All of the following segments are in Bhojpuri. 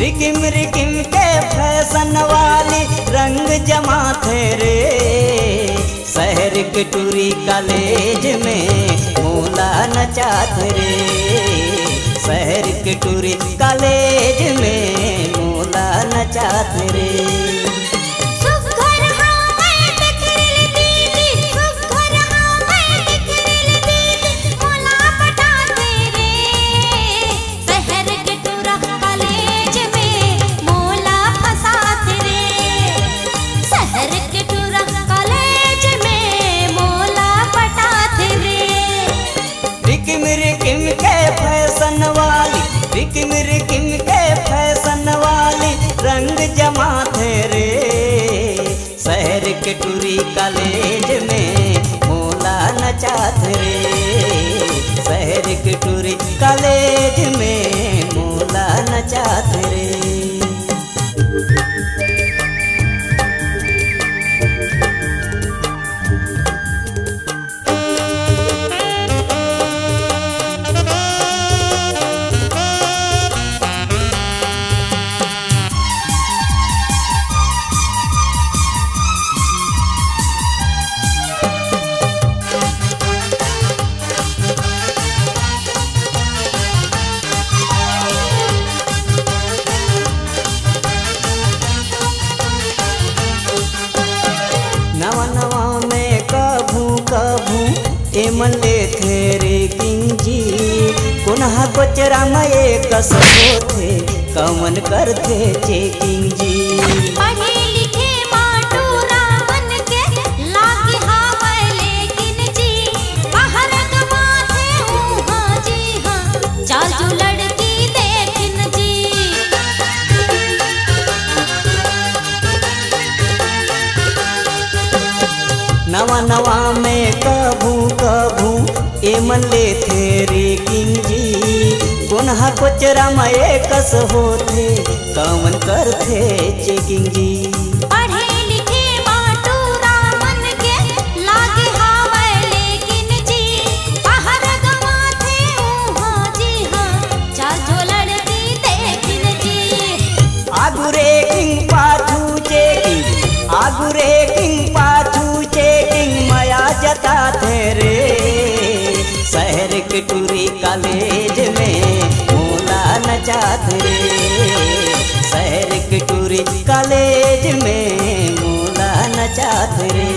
रिकिम रिकिम के फैशन वाली रंग जमा थे रे। शहर के टूरी कॉलेज में मोला नचात रे। शहर के टूरी कॉलेज में मोला नचात रे। रिकिम रिकिम के फैशन वाली रंग जमा थे रे। शहर के टूरी कॉलेज में मोला नचात रे। शहर के टूरी कॉलेज में मोला नचात रे। नवा नवा में कभू कभू एमन ले थे रे किंग जी। कुनहा कोचरा में कसो थे कमन कर थे चेकिंग जी। पढ़े लिखे माटूरा बन के लागे हावै लेकिन जी बाहर गवा थे हूँ हाँ जी हाँ चाल जो लड़की देखन जी। नवा नवा में कभू कभू एमन ले थे रे किंग जी। कुनहा कोचरा में कस होते कमन कर थे चेकिंग जी। पढ़े लिखे माटूरा बन के लागे हावै लेकिन जी बाहर गवा थे हूँ हाँ जी हाँ चाल जो लड़की देखन जी। आगू रे किंग पाछू चेकिंग आगू रे किंग पाछू चेकिंग माया जता थे रे। शहर के टूरी कॉलेज में मोला नचात रे। शहर के टूरी कॉलेज में मोला नचात रे।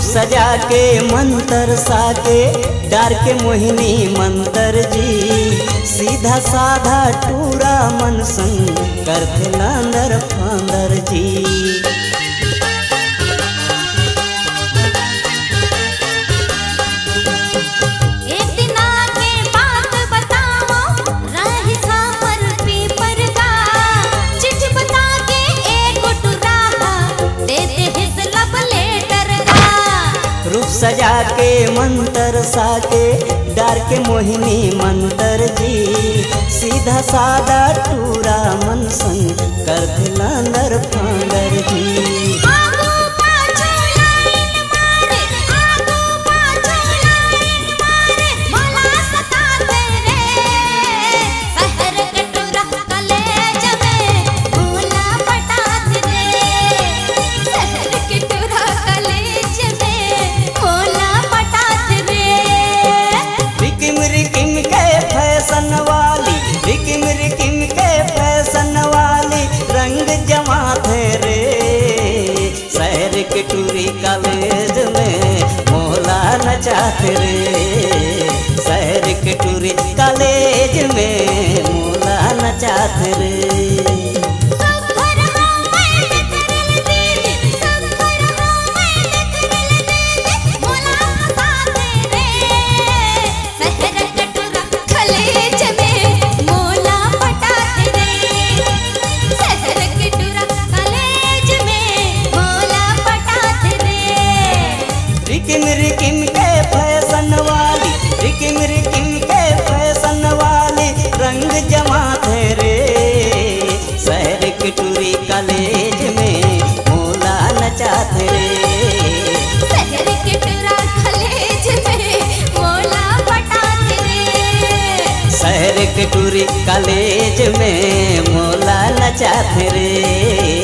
सजा के मंतर साके डार के मोहिनी मंतर जी। सीधा साधा टूरा मन संग करते लांदर फांदर जी। सजा के मंतर साके डार के मोहिनी मंतर जी। सीधा साधा टूरा मन संग कर दिलांदर फांदर जी। पटा फैशन वाली, रिकिम रिकिम के फैशन वाली रंग जमा थे रे। शहर के टूरी कॉलेज में मोला नचाते रे। शहर के टूरी कॉलेज में मोला नचाते रे। रिकिम रिकिम के फैशन वाली, रिकिम रिकिम के फैशन वाली रंग जमा थे रे। शहर के टूरी कॉलेज में मोला नचाते रे। शहर के टूरा कॉलेज में मोला पटाते रे। शहर के टूरी कॉलेज में मोला नचाते रे।